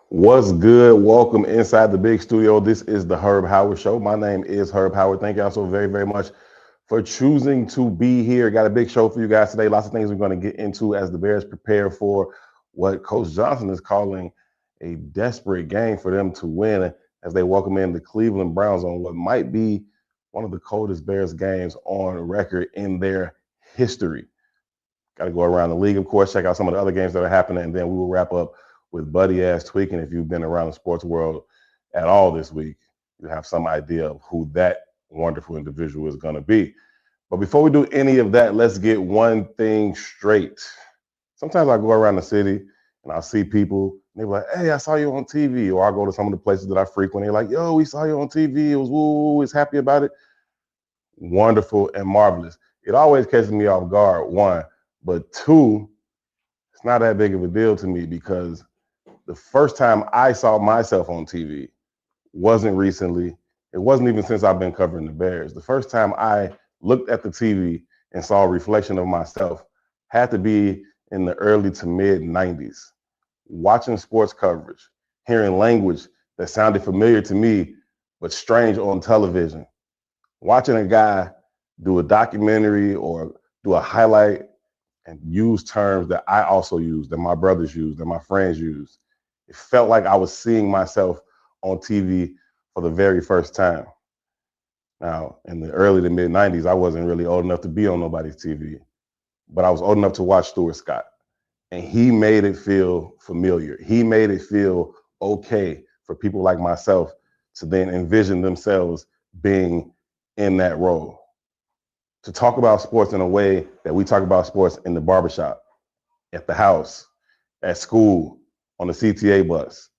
What's good? Welcome inside the big studio. This is the Herb Howard Show. My name is Herb Howard. Thank y'all so very, very much for choosing to be here. Got a big show for you guys today. Lots of things we're going to get into as the Bears prepare for what Coach Johnson is calling a desperate game for them to win as they welcome in the Cleveland Browns on what might be one of the coldest Bears games on record in their history. Got to go around the league, of course, check out some of the other games that are happening, and then we will wrap up with Buddy Ass Tweaking. If you've been around the sports world at all this week, you have some idea of who that wonderful individual is going to be. But before we do any of that, let's get one thing straight. Sometimes I go around the city and I'll see people, and they're like, hey, I saw you on TV. Or I go to some of the places that I frequent, and they're like, yo, we saw you on TV. It was woo, it's happy about it. Wonderful and marvelous. It always catches me off guard, one. But two, it's not that big of a deal to me because the first time I saw myself on TV wasn't recently. It wasn't even since I've been covering the Bears. The first time I looked at the TV and saw a reflection of myself had to be in the early to mid 90s. Watching sports coverage, hearing language that sounded familiar to me, but strange on television. Watching a guy do a documentary or do a highlight and use terms that I also use, that my brothers use, that my friends use. It felt like I was seeing myself on TV for the very first time. Now, in the early to mid 90s, I wasn't really old enough to be on nobody's TV, but I was old enough to watch Stuart Scott. And he made it feel familiar. He made it feel okay for people like myself to then envision themselves being in that role. To talk about sports in a way that we talk about sports in the barbershop, at the house, at school, on the CTA bus.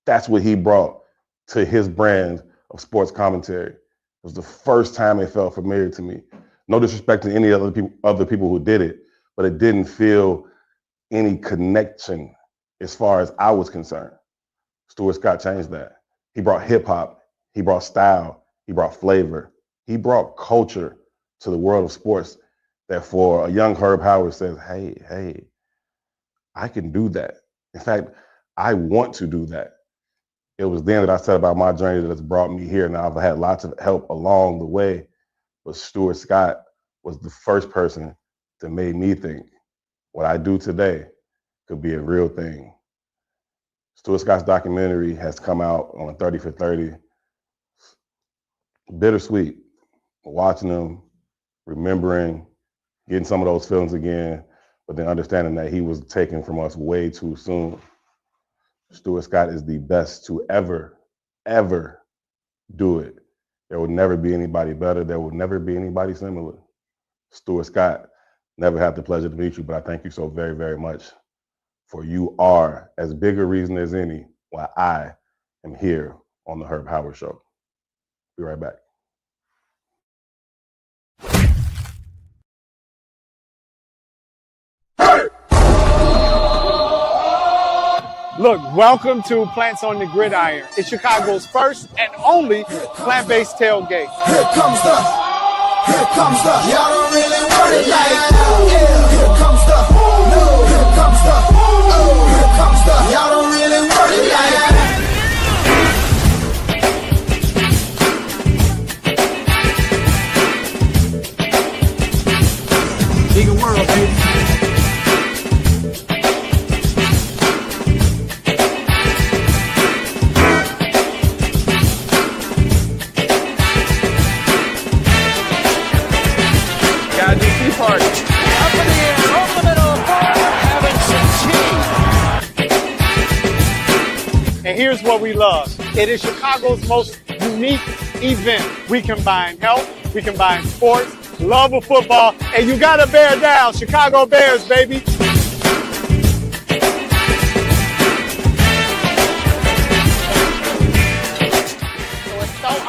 That's what he brought to his brand of sports commentary. It was the first time it felt familiar to me. No disrespect to any other people who did it, but it didn't feel any connection as far as I was concerned. Stuart Scott changed that. He brought hip hop, he brought style, he brought flavor, he brought culture to the world of sports that for a young Herb Howard says, hey, I can do that. In fact, I want to do that. It was then that I said about my journey that has brought me here. Now, I've had lots of help along the way, but Stuart Scott was the first person that made me think what I do today could be a real thing. Stuart Scott's documentary has come out on 30 for 30. Bittersweet, watching them, remembering, getting some of those feelings again, but then understanding that he was taken from us way too soon. Stuart Scott is the best to ever do it. There will never be anybody better. There will never be anybody similar. Stuart Scott, never had the pleasure to meet you, but I thank you so very, very much for you are as big a reason as any why I am here on the Herb Howard Show. Be right back. Look, welcome to Plants on the Gridiron. It's Chicago's first and only plant-based tailgate. Here comes the, y'all don't really want it like that. Yeah. Here comes the, no. Here comes the, oh. Here comes the, y'all don't really want it like that. Bigger world, baby. And here's what we love. It is Chicago's most unique event. We combine health, we combine sports, love of football, and you gotta bear down. Chicago Bears, baby.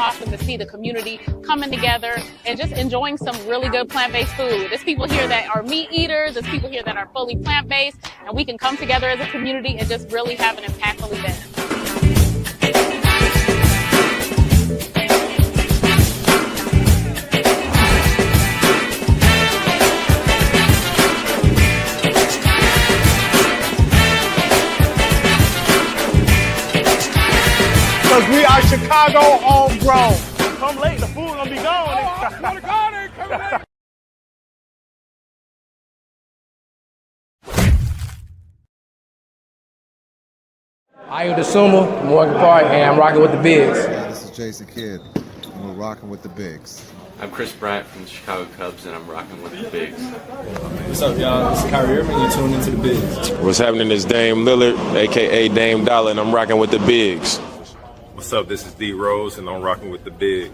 Awesome to see the community coming together and just enjoying some really good plant-based food. There's people here that are meat eaters, there's people here that are fully plant-based, and we can come together as a community and just really have an impactful event. because we are Chicago homegrown. Come late, the food gonna be gone. I swear to God, ain't coming late. I am the Sumo, Morgan Park, and I'm rocking with the Bigs. Yeah, this is Jason Kidd, and we're rocking with the Bigs. I'm Chris Bryant from the Chicago Cubs, and I'm rocking with the Bigs. What's up, y'all? This is Kyrie Irving. You're tuned into the Bigs. What's happening is Dame Lillard, a.k.a. Dame Dollar, and I'm rocking with the Bigs. What's up? This is D Rose, and I'm rocking with the Bigs.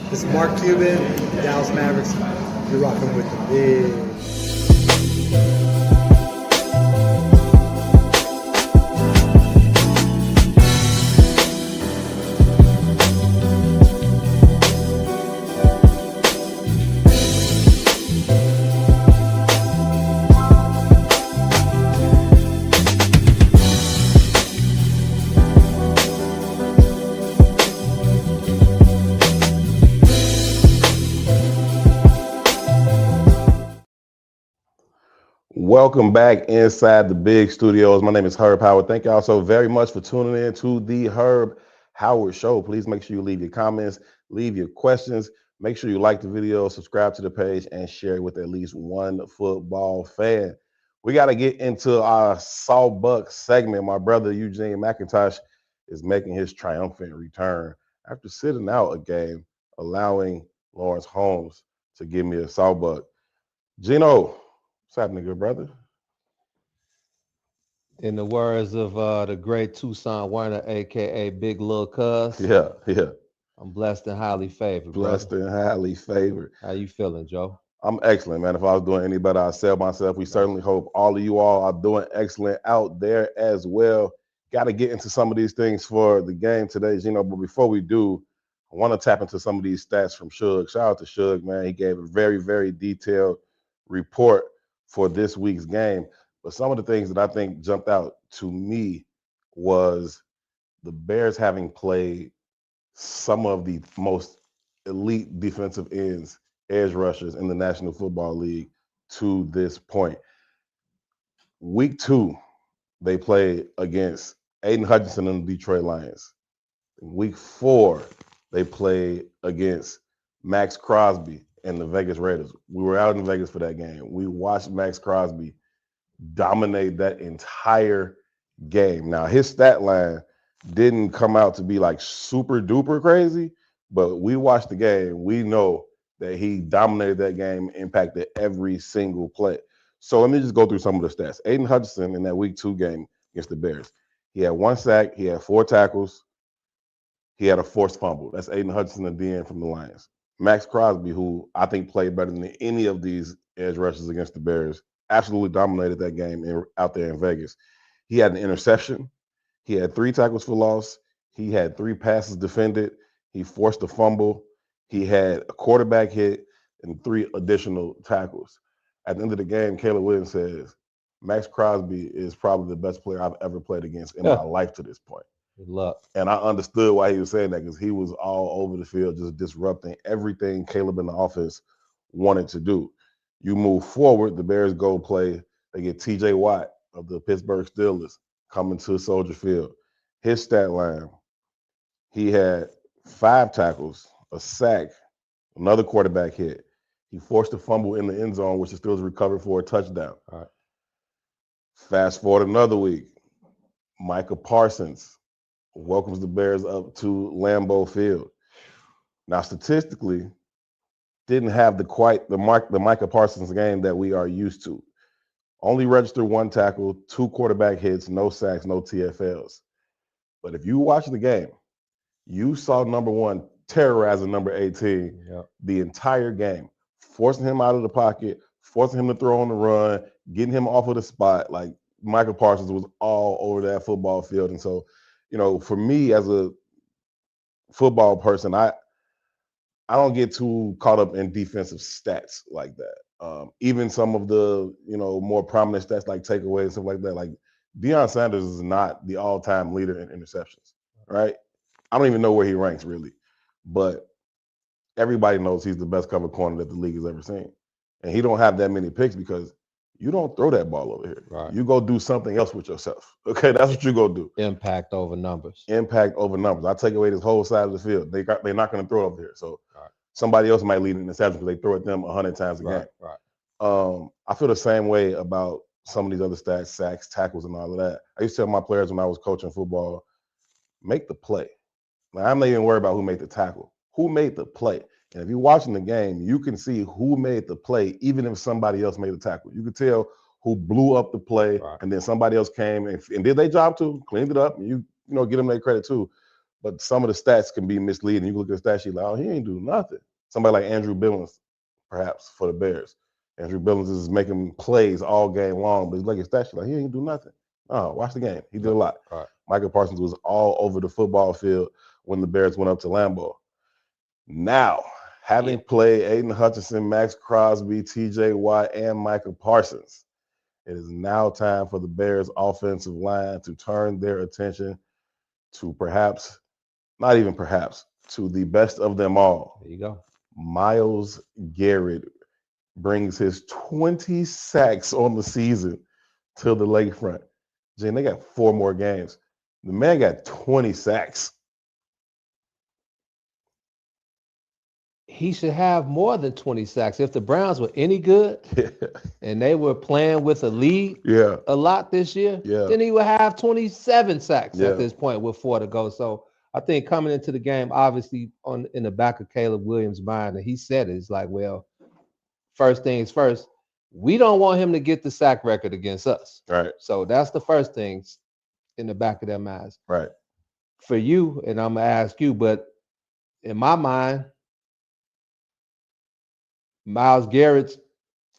This is Mark Cuban, Dallas Mavericks. You're rocking with the Bigs. Welcome back inside the big studios. My name is Herb Howard. Thank y'all so very much for tuning in to the Herb Howard Show. Please make sure you leave your comments, leave your questions. Make sure you like the video, subscribe to the page, and share it with at least one football fan. We got to get into our SAWBUCK segment. My brother Eugene McIntosh is making his triumphant return after sitting out a game, allowing Lawrence Holmes to give me a SAWBUCK. Gino, what's happening, good brother? In the words of the great Tucson Werner, a.k.a. Big Lil Cuz. Yeah. I'm blessed and highly favored, Blessed and highly favored. How you feeling, Joe? I'm excellent, man. If I was doing any better, I'd sell myself. We certainly hope all of you all are doing excellent out there as well. Got to get into some of these things for the game today, Gino. But before we do, I want to tap into some of these stats from Suge. Shout out to Suge, man. He gave a very, very detailed report for this week's game. But some of the things that I think jumped out to me was the Bears having played some of the most elite defensive ends, edge rushers in the National Football League to this point. Week 2, they played against Aiden Hutchinson and the Detroit Lions. In week 4, they played against Max Crosby and the Vegas Raiders. We were out in Vegas for that game. We watched Max Crosby dominate that entire game. Now, his stat line didn't come out to be like super duper crazy, but we watched the game. We know that he dominated that game, impacted every single play. So let me just go through some of the stats. Aiden Hutchinson in that week 2 game against the Bears, he had 1 sack, he had 4 tackles, he had a forced fumble. That's Aiden Hutchinson, the DN from the Lions. Max Crosby, who I think played better than any of these edge rushers against the Bears, absolutely dominated that game out there in Vegas. He had an interception. He had 3 tackles for loss. He had 3 passes defended. He forced a fumble. He had a quarterback hit and 3 additional tackles. At the end of the game, Caleb Williams says, Max Crosby is probably the best player I've ever played against in my life to this point. Good luck. And I understood why he was saying that, because he was all over the field just disrupting everything Caleb in the offense wanted to do. You move forward, the Bears go play. They get T.J. Watt of the Pittsburgh Steelers coming to Soldier Field. His stat line, he had 5 tackles, a sack, another quarterback hit. He forced a fumble in the end zone, which the Steelers recovered for a touchdown. All right. Fast forward another week, Micah Parsons welcomes the Bears up to Lambeau Field. Now, statistically, didn't have the Micah Parsons game that we are used to. Only registered 1 tackle, 2 quarterback hits, no sacks, no TFLs. But if you watch the game, you saw number 1 terrorizing number 18 the entire game, forcing him out of the pocket, forcing him to throw on the run, getting him off of the spot. Like, Michael Parsons was all over that football field. And so, you know, for me as a football person, I don't get too caught up in defensive stats like that. Even some of the, you know, more prominent stats like takeaways and stuff like that. Like, Deion Sanders is not the all-time leader in interceptions, right? I don't even know where he ranks really, but everybody knows he's the best cover corner that the league has ever seen. And he don't have that many picks because you don't throw that ball over here. Right. You go do something else with yourself. Okay, that's what you go do. Impact over numbers. Impact over numbers. I take away this whole side of the field. They're not going to throw over here. So somebody else might lead an interception because they throw at them 100 times a game. Right. I feel the same way about some of these other stats, sacks, tackles, and all of that. I used to tell my players when I was coaching football, make the play. Now, I'm not even worried about who made the tackle. Who made the play? And if you're watching the game, you can see who made the play, even if somebody else made the tackle. You can tell who blew up the play, and then somebody else came and did their job too, cleaned it up, and you give them their credit too. But some of the stats can be misleading. You can look at the stat sheet like, oh, he ain't do nothing. Somebody like Andrew Billings, perhaps, for the Bears. Andrew Billings is making plays all game long, but he's like his stat sheet like, he ain't do nothing. Oh, watch the game. He did a lot. Right. Michael Parsons was all over the football field when the Bears went up to Lambeau. Now, having played Aiden Hutchinson, Max Crosby, TJ Watt, and Michael Parsons, it is now time for the Bears offensive line to turn their attention to not even perhaps, to the best of them all. There you go. Myles Garrett brings his 20 sacks on the season to the lakefront. Jen, they got 4 more games. The man got 20 sacks. He should have more than 20 sacks. If the Browns were any good and they were playing with a lead a lot this year, then he would have 27 sacks at this point with 4 to go. So I think coming into the game, obviously in the back of Caleb Williams' mind, and he said it's like, well, first things first, we don't want him to get the sack record against us. Right. So that's the first thing in the back of their minds. Right. For you, and I'm going to ask you, but in my mind, Myles Garrett's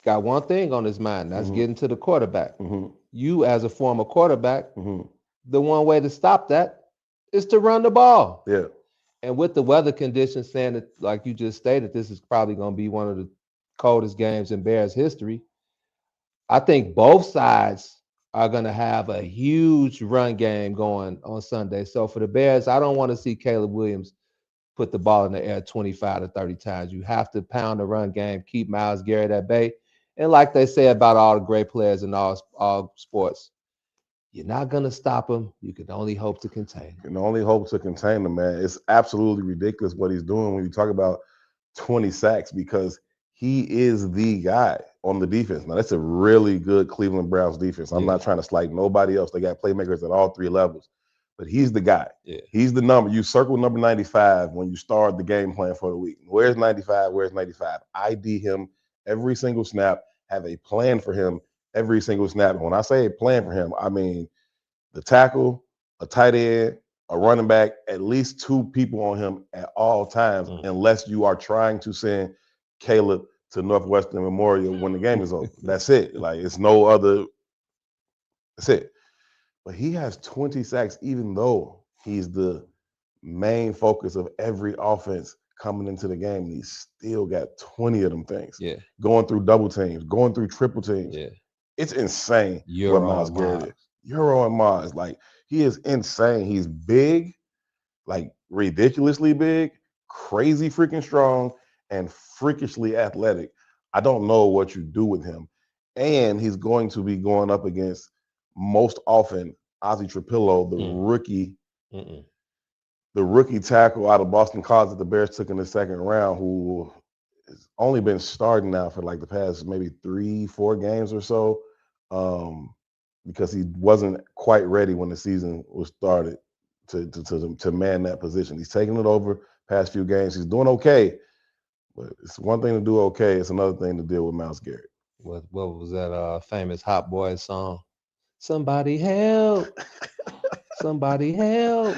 got one thing on his mind. That's getting to the quarterback. You, as a former quarterback, the one way to stop that is to run the ball. Yeah. And with the weather conditions saying that, like you just stated, this is probably going to be one of the coldest games in Bears history. I think both sides are going to have a huge run game going on Sunday. So for the Bears, I don't want to see Caleb Williams put the ball in the air 25 to 30 times. You have to pound the run game, keep Myles Garrett at bay. And like they say about all the great players in all sports, you're not going to stop him. You can only hope to contain him. You can only hope to contain him, man. It's absolutely ridiculous what he's doing when you talk about 20 sacks because he is the guy on the defense. Now, that's a really good Cleveland Browns defense. I'm not trying to slight nobody else. They got playmakers at all 3 levels. But he's the guy. Yeah. He's the number. You circle number 95 when you start the game plan for the week. Where's 95? Where's 95? ID him every single snap. Have a plan for him every single snap. And when I say a plan for him, I mean the tackle, a tight end, a running back, at least 2 people on him at all times, unless you are trying to send Caleb to Northwestern Memorial when the game is over. That's it. Like, it's no other. That's it. But he has 20 sacks, even though he's the main focus of every offense coming into the game. And he's still got 20 of them things. Yeah. Going through double teams, going through triple teams. Yeah. It's insane Euro what Myles and Garrett Mars. is. Euro and Mars. Like, he is insane. He's big, like ridiculously big, crazy freaking strong, and freakishly athletic. I don't know what you do with him. And he's going to be going up against most often Ozzie Trapillo, the rookie tackle out of Boston College that the Bears took in the 2nd round, who has only been starting now for like the past maybe 3-4 games or so, because he wasn't quite ready when the season was started to man that position. He's taking it over past few games. He's doing okay, but it's one thing to do okay. It's another thing to deal with Myles Garrett. What was that famous Hot Boys song? Somebody help. Somebody help.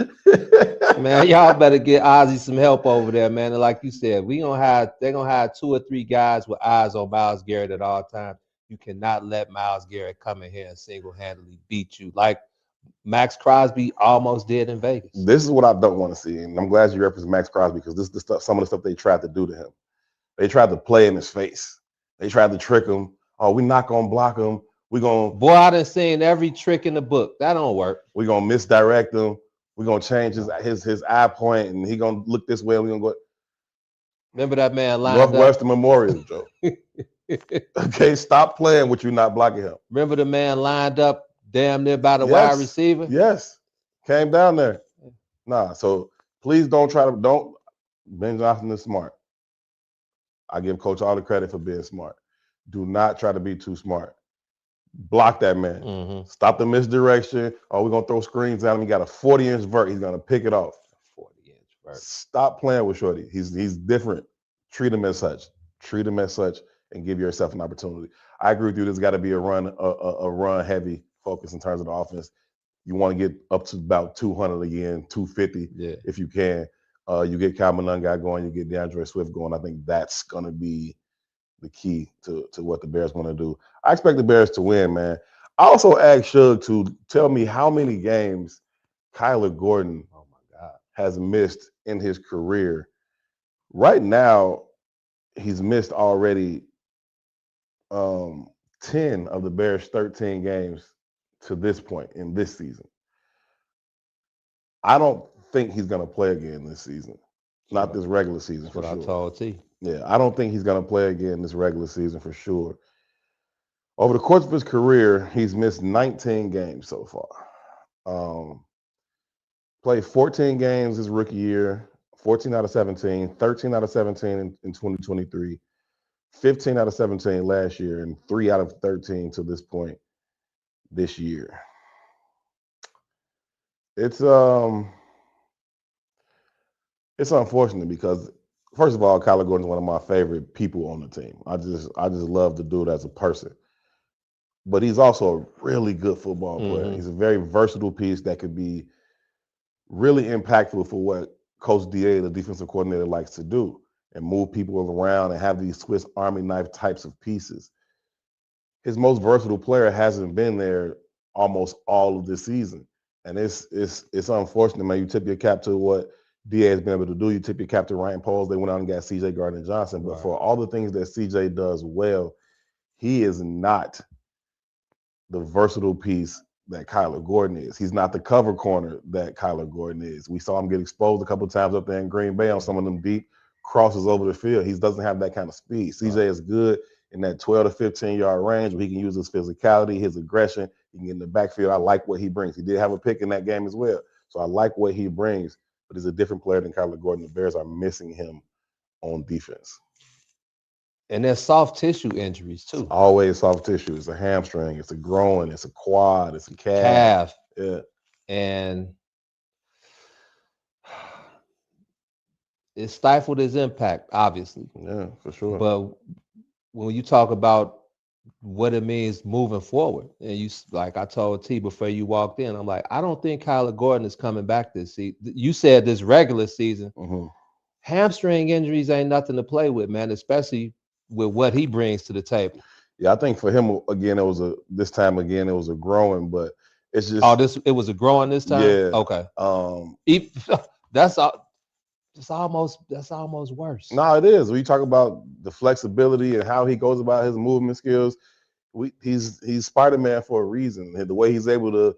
Man, y'all better get Ozzie some help over there, man. And like you said, they're gonna have 2 or 3 guys with eyes on Myles Garrett at all times. You cannot let Myles Garrett come in here and single-handedly beat you like Max Crosby almost did in Vegas. This is what I don't want to see. And I'm glad you referenced Max Crosby because this is the stuff, some of the stuff they tried to do to him. They tried to play in his face. They tried to trick him. Oh, we're not gonna block him. Boy, I done seen every trick in the book. That don't work. We're gonna misdirect him. We're gonna change his eye point, and he gonna look this way. We're gonna go. Remember that man lined Northwestern Memorial, Joe. Okay, stop playing with you not blocking him. Remember the man lined up damn near by the Yes. wide receiver? Yes. Came down there. Nah, so please don't. Ben Johnson is smart. I give Coach all the credit for being smart. Do not try to be too smart. Block that man. Mm-hmm. Stop the misdirection. Oh, we're going to throw screens at him. He got a 40-inch vert. He's going to pick it off. 40-inch vert. Stop playing with Shorty. He's different. Treat him as such. Treat him as such and give yourself an opportunity. I agree with you. There's got to be a run heavy focus in terms of the offense. You want to get up to about 200 again, 250 if you can. You get Calvin Nunn going, you get DeAndre Swift going. I think that's going to be the key to what the Bears want to do. I expect the Bears to win, man. I also asked Shug to tell me how many games Kyler Gordon has missed in his career. Right now, he's missed already 10 of the Bears' 13 games to this point in this season. I don't think he's going to play again this season. Not this regular season, for sure. That's what I told T. Yeah, I don't think he's going to play again this regular season for sure. Over the course of his career, he's missed 19 games so far. Played 14 games his rookie year, 14 out of 17, 13 out of 17 in 2023, 15 out of 17 last year, and 3 out of 13 to this point this year. It's unfortunate because, first of all, Kyler Gordon's one of my favorite people on the team. I just love the dude as a person. But he's also a really good football player. He's a very versatile piece that could be really impactful for what Coach DA, the defensive coordinator, likes to do and move people around and have these Swiss Army knife types of pieces. His most versatile player hasn't been there almost all of this season. And it's unfortunate, man. You tip your cap to what DA has been able to do. You tip your cap to Ryan Poles. They went out and got CJ Gardner-Johnson. But for all the things that CJ does well, he is not the versatile piece that Kyler Gordon is. He's not the cover corner that Kyler Gordon is. We saw him get exposed a couple of times up there in Green Bay on some of them deep crosses over the field. He doesn't have that kind of speed. CJ is good in that 12 to 15-yard range where he can use his physicality, his aggression. He can get in the backfield. I like what he brings. He did have a pick in that game as well. So I like what he brings, but he's a different player than Kyler Gordon. The Bears are missing him on defense. And there's soft tissue injuries too. It's always soft tissue. It's a hamstring. It's a groin. It's a quad. It's a calf. Yeah. And it stifled his impact, obviously. Yeah, for sure. But when you talk about what it means moving forward, and you, like I told T before you walked in, I'm like, I don't think Kyler Gordon is coming back this season. You said this regular season. Hamstring injuries ain't nothing to play with, man, especially with what he brings to the table. Yeah, I think for him again, it was a growing, but it's just it was a growing this time. Yeah. Okay. That's almost worse. No, it is. When you talk about the flexibility and how he goes about his movement skills, he's Spider-Man for a reason. The way he's able to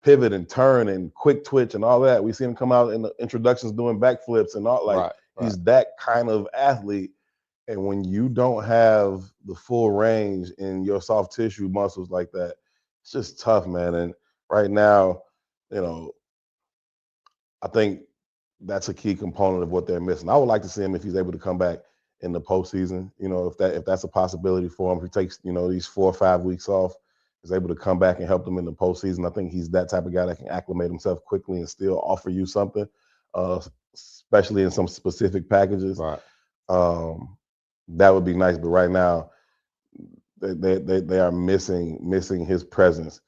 pivot and turn and quick twitch and all that. We see him come out in the introductions doing backflips and all like he's that kind of athlete. And when you don't have the full range in your soft tissue muscles like that, it's just tough, man. And right now, I think that's a key component of what they're missing. I would like to see him if he's able to come back in the postseason. If that's a possibility for him, if he takes these 4 or 5 weeks off, is able to come back and help them in the postseason. I think he's that type of guy that can acclimate himself quickly and still offer you something, especially in some specific packages. Right. That would be nice, but right now they are missing his presence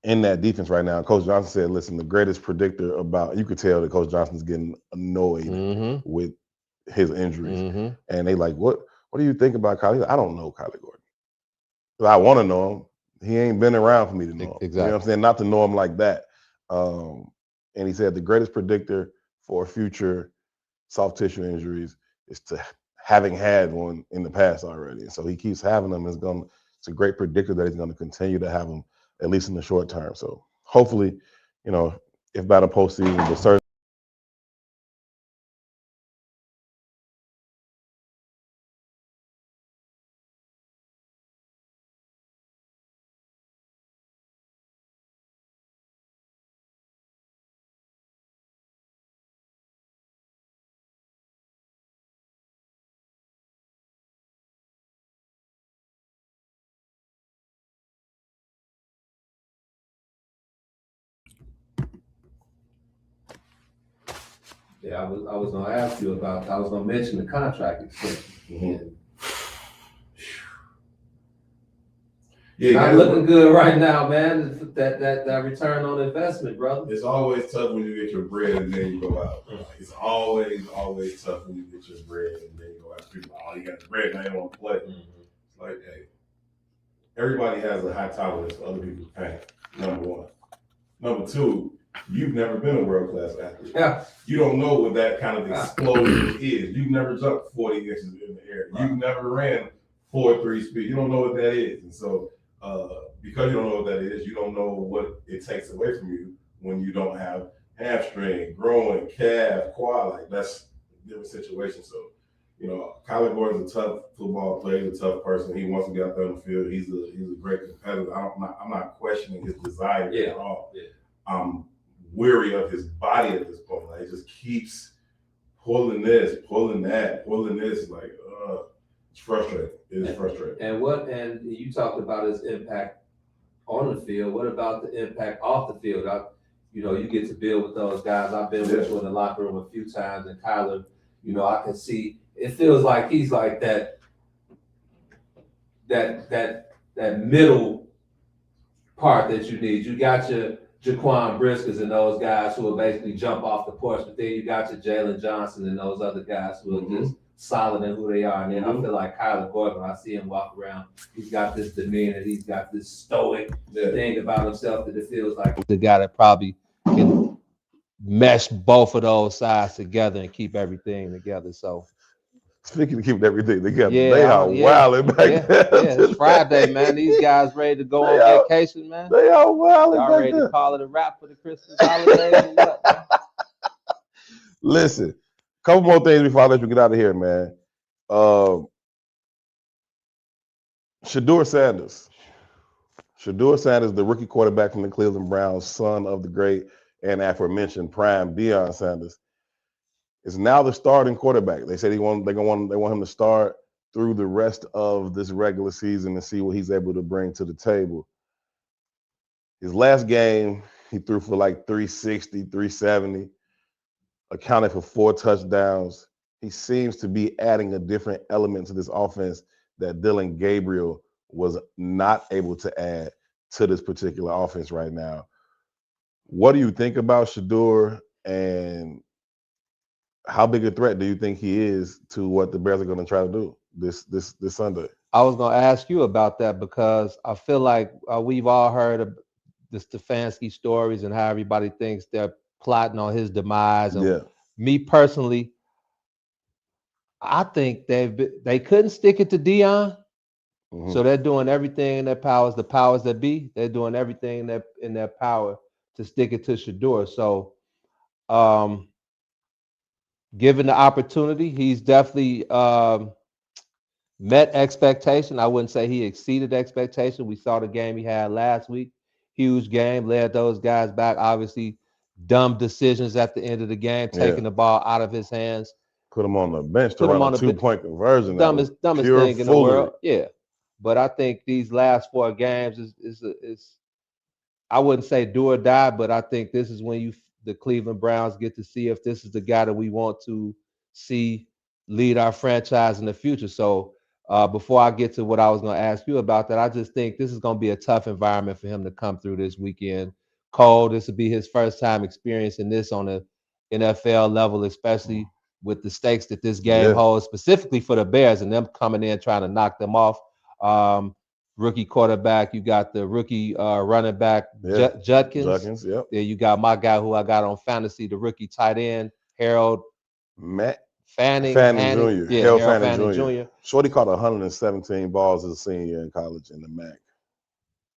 in that defense right now. Coach Johnson said, "Listen, the greatest predictor about you could tell that Coach Johnson's getting annoyed with his injuries, and they like, what do you think about Kyler?" Like, I don't know Kyler Gordon. I want to know him. He ain't been around for me to know him. Exactly. You know what I'm saying? Not to know him like that. And he said the greatest predictor for future soft tissue injuries is to having had one in the past already. And so he keeps having them. It's a great predictor that he's going to continue to have them, at least in the short term. So hopefully, if by the postseason, the certain Yeah, I was gonna ask you about. I was gonna mention the contract extension. Not looking good right now, man. That return on investment, brother. It's always tough when you get your bread and then you go out. It's always tough when you get your bread and then you go out. People, oh, you got the bread, now you don't want to play. It's like, hey, everybody has a high tolerance for other people's pain. Number one. Number two, you've never been a world class athlete. Yeah. You don't know what that kind of explosion is. You've never jumped 40 inches in the air. You've never ran 4.3 speed. You don't know what that is, and so. Because you don't know what that is, you don't know what it takes away from you when you don't have hamstring, groin, calf, quad. Like that's a different situation. So, you know, Kyler Gordon's a tough football player, he's a tough person. He wants to get out there on the field. He's a great competitor. I'm not questioning his desire at all. Yeah. I'm weary of his body at this point. Like, it just keeps pulling this, pulling that, pulling this. Like, it's frustrating. It is frustrating. And you talked about his impact on the field. What about the impact off the field? You get to build with those guys. I've been with you in the locker room a few times, and Kyler, I can see it feels like he's like that middle part that you need. You got your Jaquan Briskers and those guys who will basically jump off the porch, but then you got your Jalen Johnson and those other guys who are just solid in who they are. And then I feel like Kyler Gordon, when I see him walk around, he's got this demeanor, he's got this stoic thing about himself that it feels like the guy that probably can mesh both of those sides together and keep everything together. So speaking of keeping everything together, they are wilding back there. It's Friday, man. These guys ready to go on vacation, man. They are wilding back there. Y'all ready to call it a wrap for the Christmas holidays or what, man? Listen. Couple more things before I let you get out of here, man. Shedeur Sanders. Shedeur Sanders, the rookie quarterback from the Cleveland Browns, son of the great and aforementioned prime Deion Sanders, is now the starting quarterback. They said they want him to start through the rest of this regular season and see what he's able to bring to the table. His last game, he threw for like 360, 370. Accounted for 4 touchdowns. He seems to be adding a different element to this offense that Dylan Gabriel was not able to add to this particular offense right now. What do you think about Shedeur, and how big a threat do you think he is to what the Bears are going to try to do this Sunday? I was going to ask you about that because I feel like we've all heard of the Stefanski stories and how everybody thinks they're plotting on his demise. And me personally, I think they couldn't stick it to Deion. So they're doing everything in their powers, the powers that be. They're doing everything in their power to stick it to Shedeur. So given the opportunity, he's definitely met expectation. I wouldn't say he exceeded expectation. We saw the game he had last week. Huge game, led those guys back. Obviously, dumb decisions at the end of the game, taking the ball out of his hands. Put him on the bench to run a 2-point conversion. Dumbest thing in the world. Yeah. But I think these last 4 games is I wouldn't say do or die, but I think this is when the Cleveland Browns get to see if this is the guy that we want to see lead our franchise in the future. So before I get to what I was going to ask you about that, I just think this is going to be a tough environment for him to come through this weekend. Cold. This will be his first time experiencing this on a NFL level, especially with the stakes that this game holds, specifically for the Bears and them coming in trying to knock them off. Rookie quarterback, you got the rookie running back, Judkins. Yeah, you got my guy who I got on fantasy, the rookie tight end, Harold Fanning Jr. Yeah, Harold Fanning Jr. Shorty caught 117 balls as a senior in college in the MAC.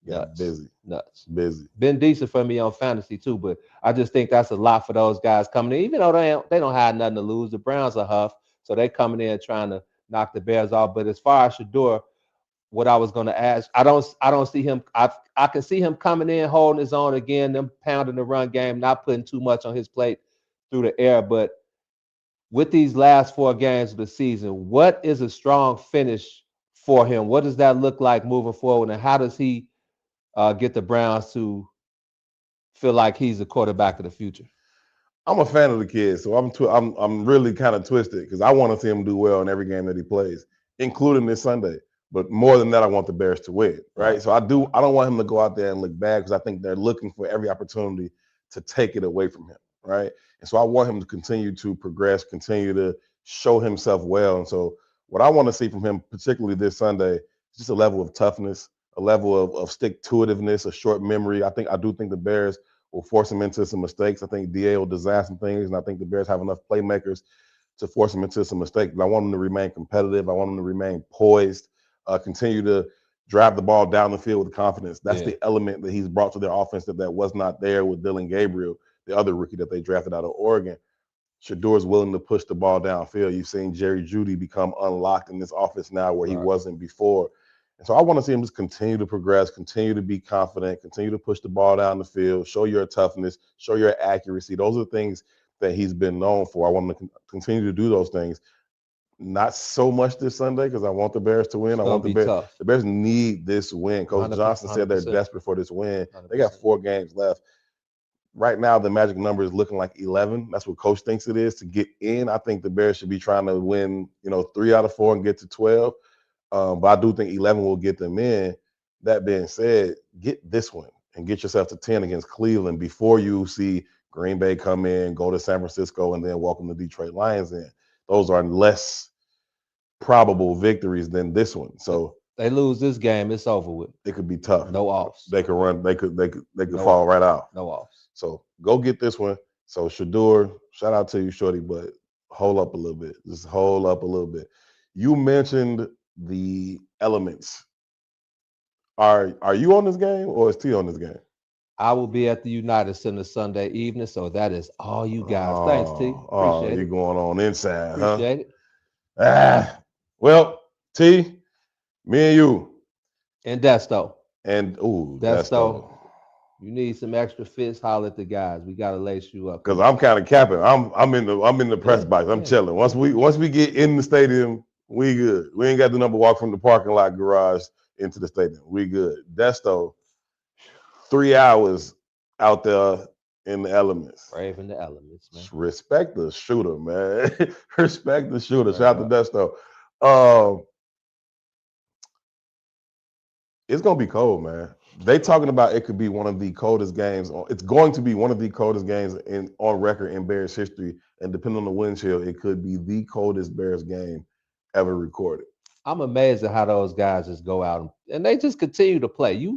Nuts. Busy. Been decent for me on fantasy too, but I just think that's a lot for those guys coming in. Even though they don't have nothing to lose, the Browns are huff, so they coming in trying to knock the Bears off. But as far as Shedeur, what I was going to ask, I don't see him. I can see him coming in, holding his own again, them pounding the run game, not putting too much on his plate through the air. But with these last 4 games of the season, what is a strong finish for him? What does that look like moving forward, and how does he get the Browns to feel like he's the quarterback of the future? I'm a fan of the kid, so I'm really kind of twisted because I want to see him do well in every game that he plays, including this Sunday. But more than that, I want the Bears to win, right? So I don't want him to go out there and look bad because I think they're looking for every opportunity to take it away from him, right? And so I want him to continue to progress, continue to show himself well. And so what I want to see from him, particularly this Sunday, is just a level of toughness, a level of stick-to-itiveness, a short memory. I do think the Bears will force him into some mistakes. I think DA will design some things, and I think the Bears have enough playmakers to force him into some mistakes. But I want him to remain competitive. I want him to remain poised, continue to drive the ball down the field with confidence. That's the element that he's brought to their offense that was not there with Dylan Gabriel, the other rookie that they drafted out of Oregon. Shador's willing to push the ball downfield. You've seen Jerry Jeudy become unlocked in this offense now where he wasn't before. And so I want to see him just continue to progress, continue to be confident, continue to push the ball down the field, show your toughness, show your accuracy. Those are the things that he's been known for. I want him to continue to do those things. Not so much this Sunday because I want the Bears to win. I want the Bears. Tough. The Bears need this win. Coach Johnson said they're desperate for this win. 100%. They got 4 games left. Right now, the magic number is looking like 11. That's what Coach thinks it is to get in. I think the Bears should be trying to win, 3 out of 4 and get to 12. But I do think 11 will get them in. That being said, get this one and get yourself to 10 against Cleveland before you see Green Bay come in, go to San Francisco, and then welcome the Detroit Lions in. Those are less probable victories than this one. So they lose this game, it's over with. It could be tough. No offs. They could run. They could fall right out. No offs. So go get this one. So Shador, shout out to you, Shorty, but hold up a little bit. Just hold up a little bit. You mentioned the elements. Are you on this game or is T on this game? I will be at the United Center Sunday evening, so that is all you guys. Thanks, T. Appreciate it. You're going on inside, Appreciate it. Well, T, me and you. And Desto. And Desto. You need some extra fits, holler at the guys. We gotta lace you up. Because I'm kind of capping. I'm in the press box. I'm chilling. Once we get in the stadium, we good. We ain't got the number walk from the parking lot garage into the stadium. We good. Desto, 3 hours out there in the elements. Braving the elements, man. Respect the shooter, man. Respect the shooter. Shout out to Desto. It's gonna be cold, man. They talking about it could be one of the coldest games. It's going to be one of the coldest games on record in Bears history, and depending on the wind chill, it could be the coldest Bears game ever recorded. I'm amazed at how those guys just go out and they just continue to play.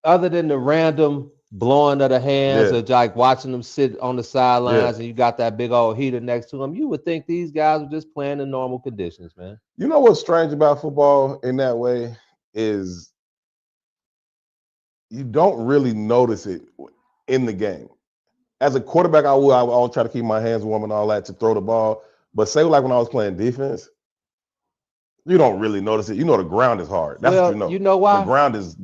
Other than the random blowing of the hands or like watching them sit on the sidelines and you got that big old heater next to them, you would think these guys are just playing in normal conditions, man. You know what's strange about football in that way is you don't really notice it in the game. As a quarterback, I will try to keep my hands warm and all that to throw the ball. But say like when I was playing defense, you don't really notice it. You know the ground is hard. That's what you know. You know why? The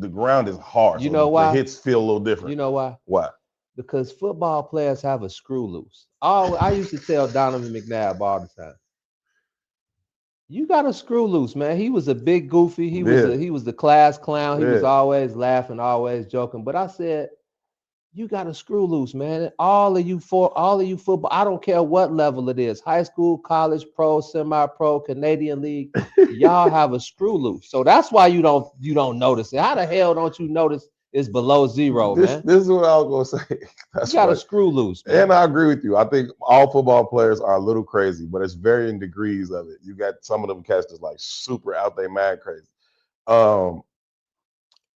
ground is hard. You know why? The hits feel a little different. You know why? Why? Because football players have a screw loose. I used to tell Donovan McNabb all the time, you got a screw loose, man. He was a big goofy. He was the class clown. He was always laughing, always joking. But I said, you got a screw loose, man. All of you football, I don't care what level it is, high school, college, pro, semi-pro, Canadian League, y'all have a screw loose. So that's why you don't notice it. How the hell don't you notice it's below zero, man? This is what I was gonna say. You got a screw loose, man. And I agree with you. I think all football players are a little crazy, but it's varying degrees of it. You got some of them cats that's like super out there mad crazy.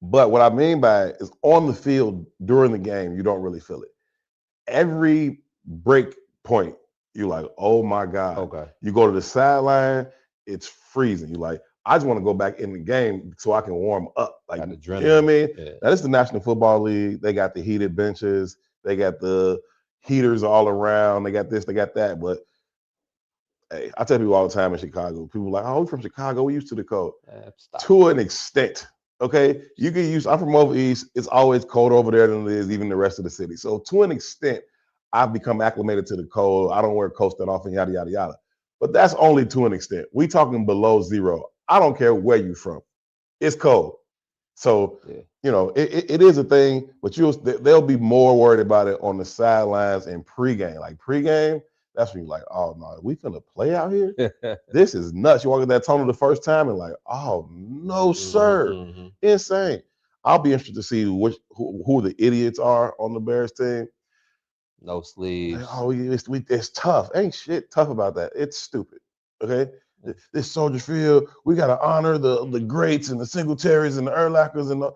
But what I mean by it is on the field during the game, you don't really feel it. Every break point, you're like, oh my God. Okay. You go to the sideline, it's freezing. You're like, I just want to go back in the game so I can warm up. Like, you know what I mean? Yeah. That is the National Football League. They got the heated benches. They got the heaters all around. They got this, they got that. But hey, I tell people all the time in Chicago, people are like, oh, we're from Chicago. We used to the cold. To an extent. Okay, you get used. I'm from over east. It's always colder over there than it is even the rest of the city. So to an extent, I've become acclimated to the cold. I don't wear coats that often, yada yada yada. But that's only to an extent. We talking below zero. I don't care where you're from. It's cold. So it is a thing, but they'll be more worried about it on the sidelines and pregame. Like pregame, that's when you're like, oh no, we finna play out here. This is nuts. You walk in that tunnel the first time and like, oh no, sir, insane. I'll be interested to see who the idiots are on the Bears team. No sleeves. Oh, it's tough. Ain't shit tough about that. It's stupid. Okay. This Soldier Field, we gotta honor the greats and the Singletaries and the Urlachers and the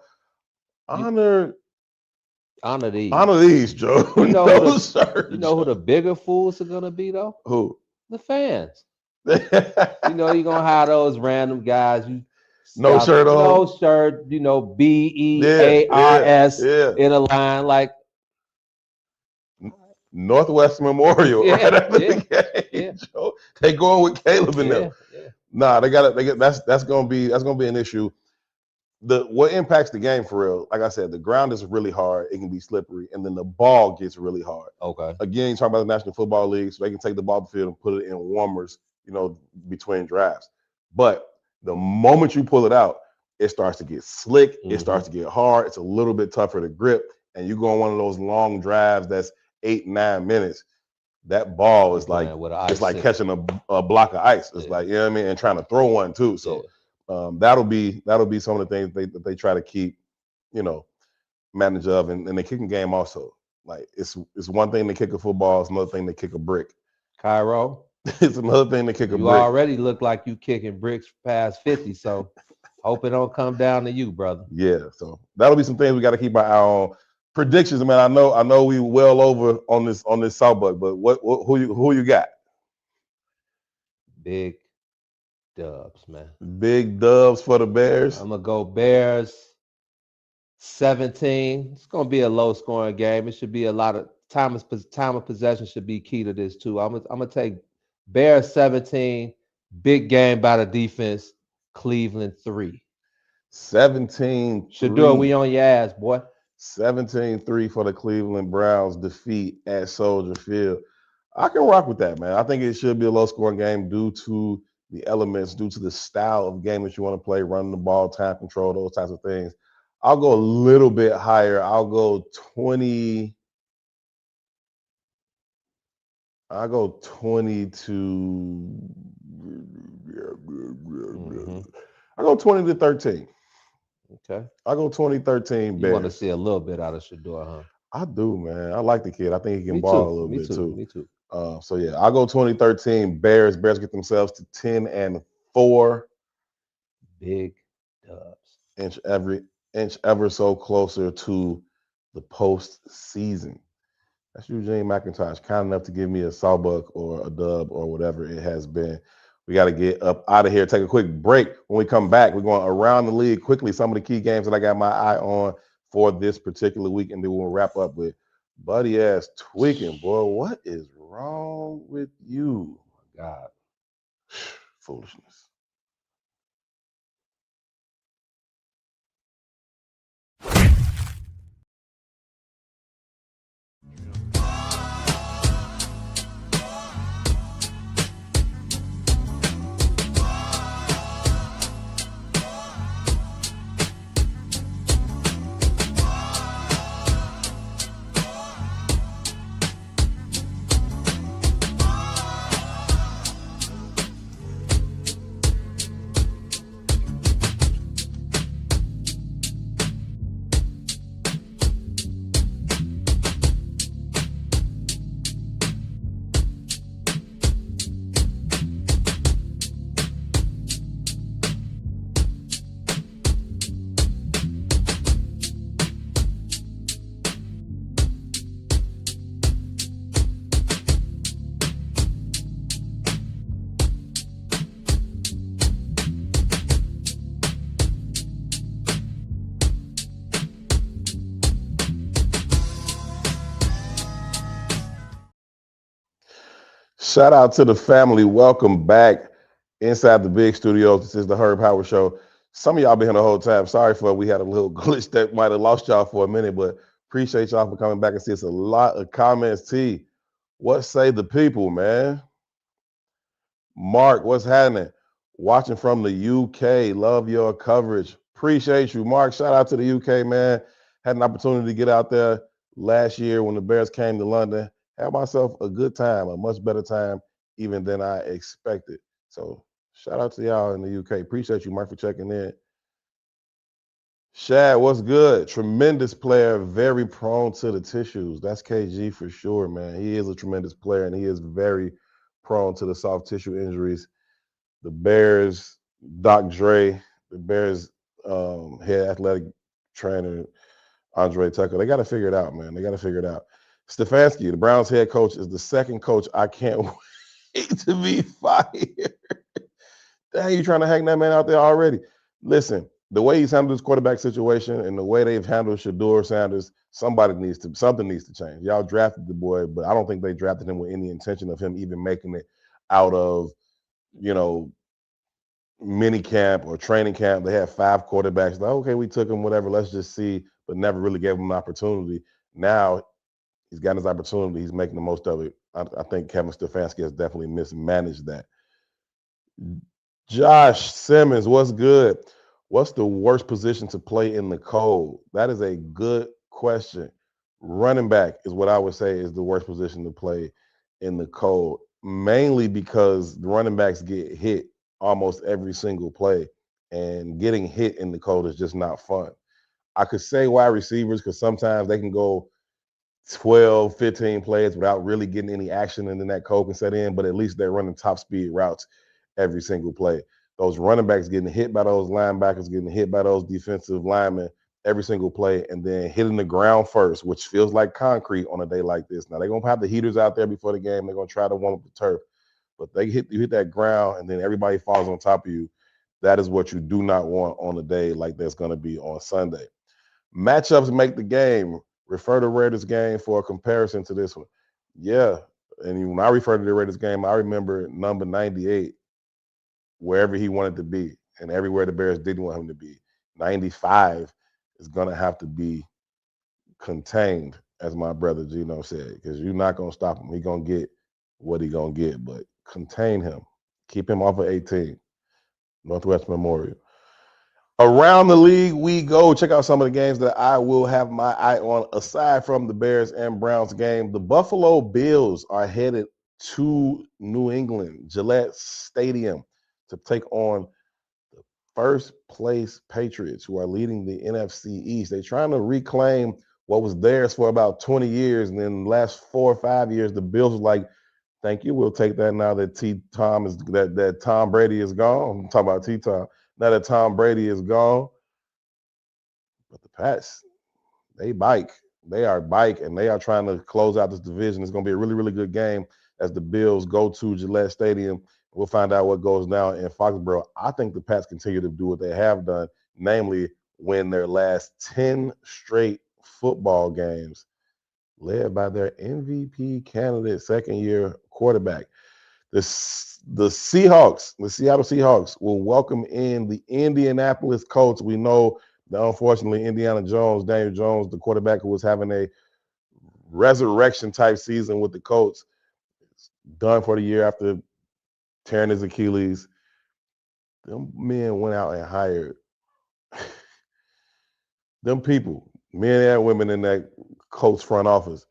honor these, Joe. You know, who the bigger fools are gonna be though? Who? The fans. You're gonna have those random guys. No shirt on. No shirt. BEARS in a line like Northwest Memorial right after the game. Joe. They going with Caleb in them. Nah, that's gonna be an issue. What impacts the game for real, like I said, the ground is really hard. It can be slippery, and then the ball gets really hard. Okay. Again, you're talking about the National Football League, so they can take the ball to the field and put it in warmers, between drives. But the moment you pull it out, it starts to get slick. It starts to get hard. It's a little bit tougher to grip, and you go on one of those long drives that's 8-9 minutes. That ball is like it's like catching a block of ice. It's like, you know what I mean, and trying to throw one too. So that'll be some of the things that they try to keep, manage of, and the kicking game also. Like it's one thing to kick a football, it's another thing to kick a brick. Cairo. It's another thing to kick a brick. You already look like you kicking bricks past 50, so hope it don't come down to you, brother. Yeah, so that'll be some things we got to keep our eye on. Predictions, man. I know we well over on this SAWBUCK, but who you got? Big dubs, man. Big dubs for the Bears. I'm gonna go Bears 17. It's gonna be a low scoring game. It should be a lot of time of possession should be key to this too. I'm gonna take Bears 17. Big game by the defense. Cleveland 3. 17. Should do it. We on your ass, boy. 17-3 for the Cleveland Browns defeat at Soldier Field. I can rock with that, man. I think it should be a low-scoring game due to the elements, due to the style of game that you want to play, running the ball, time control, those types of things. I'll go a little bit higher. I'll go 20. I'll go 20 to. I'll go 20-13. Okay. I'll go 2013 Bears. You want to see a little bit out of Shador, huh? I do, man. I like the kid. I think he can ball a little bit too. Me too. So yeah, I'll go 2013 Bears. Bears get themselves to 10-4. Big dubs. Inch ever so closer to the postseason. That's Eugene McIntosh, kind enough to give me a SAWBUCK or a dub or whatever it has been. We got to get up out of here. Take a quick break. When we come back, we're going around the league quickly. Some of the key games that I got my eye on for this particular week, and then we'll wrap up with Buddy ass tweaking. Boy, what is wrong with you? Oh my God. Foolishness. Shout out to the family. Welcome back inside the big studio. This is the Herb Howard Show. Some of y'all been here the whole time. Sorry for we had a little glitch that might have lost y'all for a minute, but appreciate y'all for coming back and see us. A lot of comments. T, what say the people, man? Mark, what's happening? Watching from the UK. Love your coverage. Appreciate you, Mark. Shout out to the UK, man. Had an opportunity to get out there last year when the Bears came to London. Had myself a good time, a much better time even than I expected. So shout out to y'all in the UK. Appreciate you, Mark, for checking in. Shad, what's good? Tremendous player, very prone to the tissues. That's KG for sure, man. He is a tremendous player, and he is very prone to the soft tissue injuries. The Bears, Doc Dre, the Bears head athletic trainer, Andre Tucker, they got to figure it out, man. They got to figure it out. Stefanski, the Browns head coach, is the second coach I can't wait to be fired. Dang, you trying to hang that man out there already? Listen, the way he's handled his quarterback situation and the way they've handled Shador Sanders, something needs to change. Y'all drafted the boy, but I don't think they drafted him with any intention of him even making it out of, mini camp or training camp. They had 5 quarterbacks. Like, okay, we took him, whatever, let's just see, but never really gave him an opportunity. Now he's got his opportunity. He's making the most of it. I think Kevin Stefanski has definitely mismanaged that. Josh Simmons, what's good? What's the worst position to play in the cold? That is a good question. Running back is what I would say is the worst position to play in the cold, mainly because the running backs get hit almost every single play, and getting hit in the cold is just not fun. I could say wide receivers because sometimes they can go 12, 15 plays without really getting any action, and then that cold can set in, but at least they're running top speed routes every single play. Those running backs getting hit by those linebackers, getting hit by those defensive linemen every single play, and then hitting the ground first, which feels like concrete on a day like this. Now, they're going to have the heaters out there before the game. They're going to try to warm up the turf. But you hit that ground, and then everybody falls on top of you. That is what you do not want on a day like that's going to be on Sunday. Matchups make the game. Refer to Raiders game for a comparison to this one. Yeah, and when I refer to the Raiders game, I remember number 98, wherever he wanted to be, and everywhere the Bears didn't want him to be. 95 is going to have to be contained, as my brother Gino said, because you're not going to stop him. He's going to get what he's going to get, but contain him. Keep him off of 18. Northwest Memorial. Around the league we go. Check out some of the games that I will have my eye on aside from the Bears and Browns game. The Buffalo Bills are headed to New England, Gillette Stadium, to take on the first place Patriots, who are leading the NFC East. They're trying to reclaim what was theirs for about 20 years, and then the last 4 or 5 years, the Bills were like, thank you, we'll take that now that that Tom Brady is gone. I'm talking about T-Tom. Now that Tom Brady is gone. But the Pats, they bike. They are bike, and they are trying to close out this division. It's going to be a really, really good game as the Bills go to Gillette Stadium. We'll find out what goes down in Foxborough. I think the Pats continue to do what they have done, namely win their last 10 straight football games, led by their MVP candidate, second-year quarterback. The Seahawks, the Seattle Seahawks, will welcome in the Indianapolis Colts. We know that, unfortunately, Daniel Jones, the quarterback who was having a resurrection-type season with the Colts, is done for the year after tearing his Achilles. Them men went out and hired them people, men and women in that Colts front office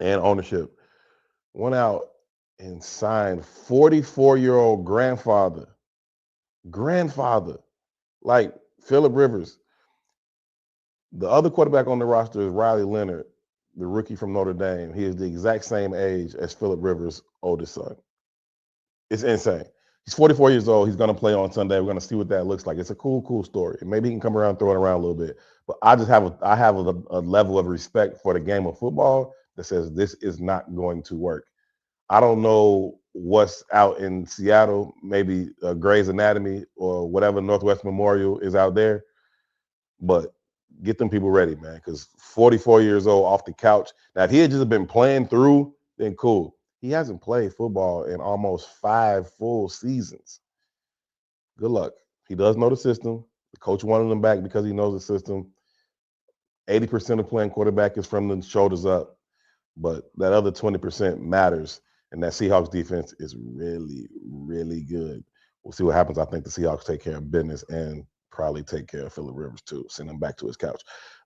and ownership, went out and signed 44-year-old grandfather, like Phillip Rivers. The other quarterback on the roster is Riley Leonard, the rookie from Notre Dame. He is the exact same age as Phillip Rivers' oldest son. It's insane. He's 44 years old. He's going to play on Sunday. We're going to see what that looks like. It's a cool story. Maybe he can come around and throw it around a little bit. But I have a level of respect for the game of football that says this is not going to work. I don't know what's out in Seattle, maybe Grey's Anatomy or whatever Northwest Memorial is out there, but get them people ready, man, because 44 years old off the couch. Now, if he had just been playing through, then cool. He hasn't played football in almost 5 full seasons. Good luck. He does know the system. The coach wanted him back because he knows the system. 80% of playing quarterback is from the shoulders up, but that other 20% matters. And that Seahawks defense is really, really good. We'll see what happens. I think the Seahawks take care of business and probably take care of Phillip Rivers too, send him back to his couch.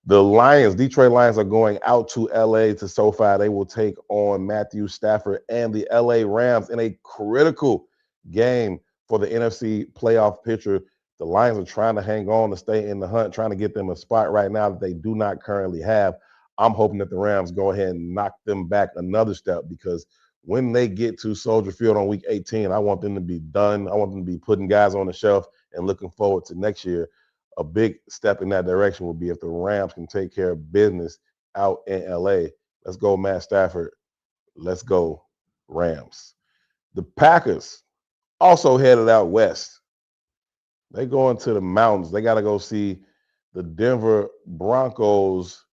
The Lions, Detroit Lions, are going out to LA to SoFi. They will take on Matthew Stafford and the LA Rams in a critical game for the NFC playoff picture. The Lions are trying to hang on to stay in the hunt, trying to get them a spot right now that they do not currently have. I'm hoping that the Rams go ahead and knock them back another step, because when they get to Soldier Field on week 18, I want them to be done. I want them to be putting guys on the shelf and looking forward to next year. A big step in that direction would be if the Rams can take care of business out in LA. Let's go, Matt Stafford. Let's go, Rams. The Packers also headed out west. They going to the mountains. They got to go see the Denver Broncos.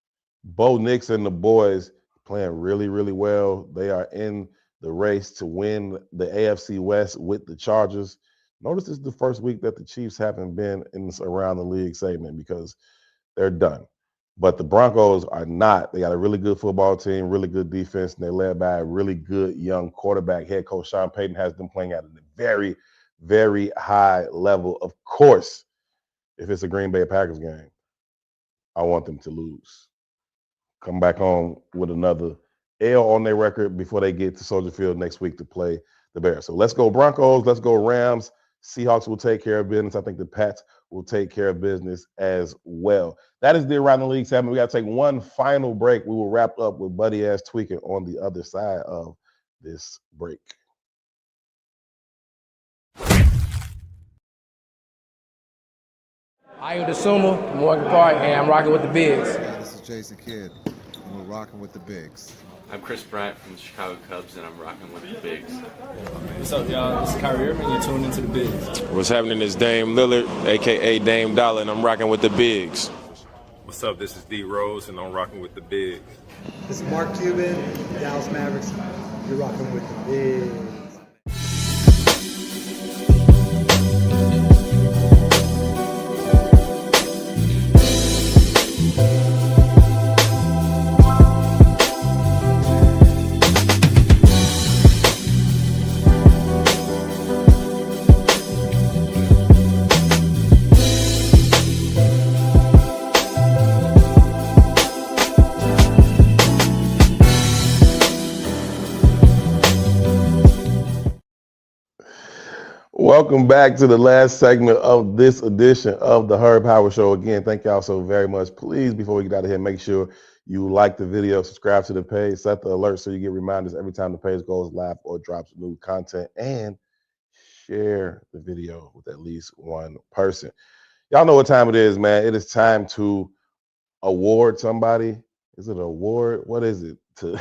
Bo Nix and the boys playing really, really well. They are in the race to win the AFC West with the Chargers. Notice this is the first week that the Chiefs haven't been in this around the league segment, because they're done. But the Broncos are not. They got a really good football team, really good defense, and they're led by a really good young quarterback. Head coach Sean Payton has them playing at a very, very high level. Of course, if it's a Green Bay Packers game, I want them to lose. Come back home with another L on their record before they get to Soldier Field next week to play the Bears. So let's go Broncos. Let's go Rams. Seahawks will take care of business. I think the Pats will take care of business as well. That is the Around the League segment. We got to take one final break. We will wrap up with Buddy Ass Tweaking on the other side of this break. I am the Sumo from Morgan Park, and I'm rocking with the Bigs. This is Jason Kidd, and we're rocking with the Bigs. I'm Chris Bryant from the Chicago Cubs, and I'm rocking with the Bigs. What's up, y'all? This is Kyrie Irving. You're tuned into the Bigs. What's happening is Dame Lillard, a.k.a. Dame Dollar, and I'm rocking with the Bigs. What's up? This is D Rose, and I'm rocking with the Bigs. This is Mark Cuban, Dallas Mavericks. You're rocking with the Bigs. Welcome back to the last segment of this edition of the Herb Howard Show. Again, thank y'all so very much. Please, before we get out of here, make sure you like the video, subscribe to the page, set the alert so you get reminders every time the page goes live or drops new content, and share the video with at least one person. Y'all know what time it is, man. It is time to award somebody. Is it an award? What is it? To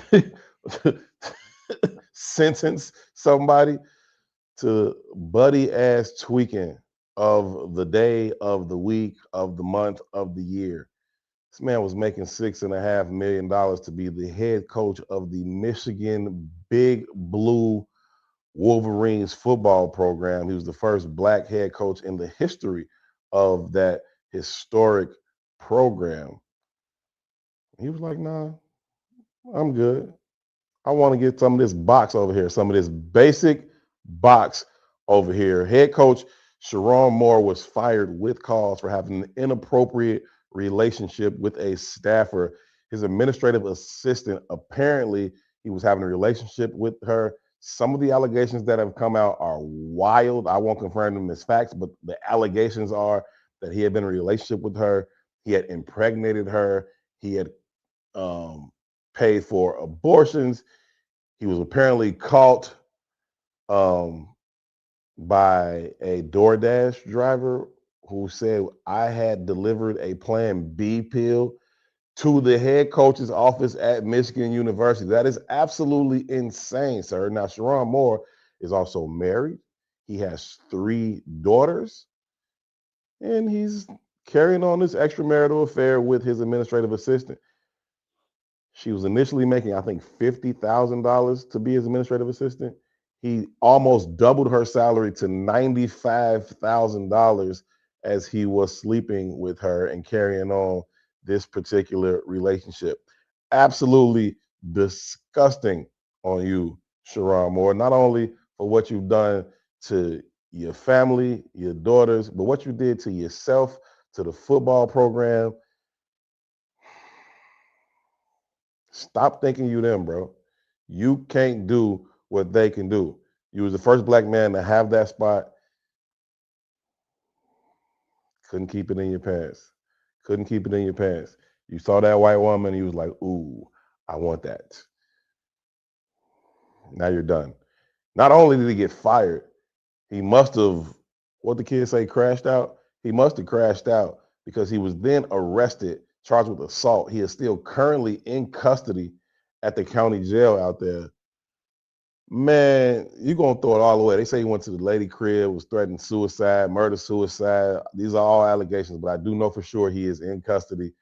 sentence somebody to Buddy Ass Tweaking of the day, of the week, of the month, of the year. This man was making $6.5 million to be the head coach of the Michigan Big Blue Wolverines football program. He was the first black head coach in the history of that historic program. He was like, nah, I'm good. I want to get some of this box over here, some of this basic box over here. Head coach Sharon Moore was fired with cause for having an inappropriate relationship with a staffer. His administrative assistant, apparently he was having a relationship with her. Some of the allegations that have come out are wild. I won't confirm them as facts, but the allegations are that he had been in a relationship with her. He had impregnated her. He had paid for abortions. He was apparently caught by a DoorDash driver who said, I had delivered a Plan B pill to the head coach's office at Michigan University. That is absolutely insane, sir. Now, Sharon Moore is also married. He has 3 daughters, and he's carrying on this extramarital affair with his administrative assistant. She was initially making, I think, $50,000 to be his administrative assistant. He almost doubled her salary to $95,000 as he was sleeping with her and carrying on this particular relationship. Absolutely disgusting on you, Sharon Moore, not only for what you've done to your family, your daughters, but what you did to yourself, to the football program. Stop thinking you them, bro. You can't do what they can do. You was the first black man to have that spot. Couldn't keep it in your pants. Couldn't keep it in your pants. You saw that white woman, and you was like, ooh, I want that. Now you're done. Not only did he get fired, he must have, what the kids say, crashed out. He must have crashed out because he was then arrested, charged with assault. He is still currently in custody at the county jail out there. Man, you're going to throw it all away. They say he went to the lady crib, was threatening suicide, murder-suicide. These are all allegations, but I do know for sure he is in custody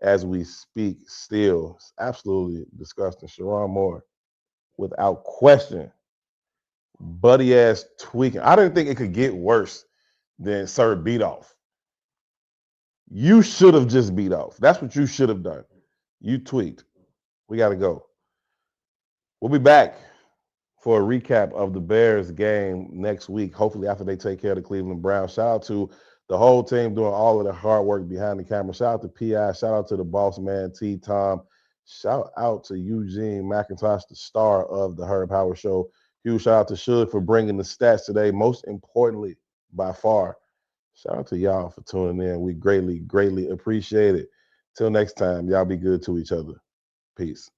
as we speak still. It's absolutely disgusting. Sharon Moore, without question, buddy-ass tweaking. I didn't think it could get worse than Sir beat off. You should have just beat off. That's what you should have done. You tweaked. We got to go. We'll be back for a recap of the Bears game next week, hopefully after they take care of the Cleveland Browns. Shout out to the whole team doing all of the hard work behind the camera. Shout out to P.I. Shout out to the boss man, T. Tom. Shout out to Eugene McIntosh, the star of the Herb Howard Show. Huge shout out to Shug for bringing the stats today. Most importantly, by far, shout out to y'all for tuning in. We greatly, greatly appreciate it. Till next time, y'all be good to each other. Peace.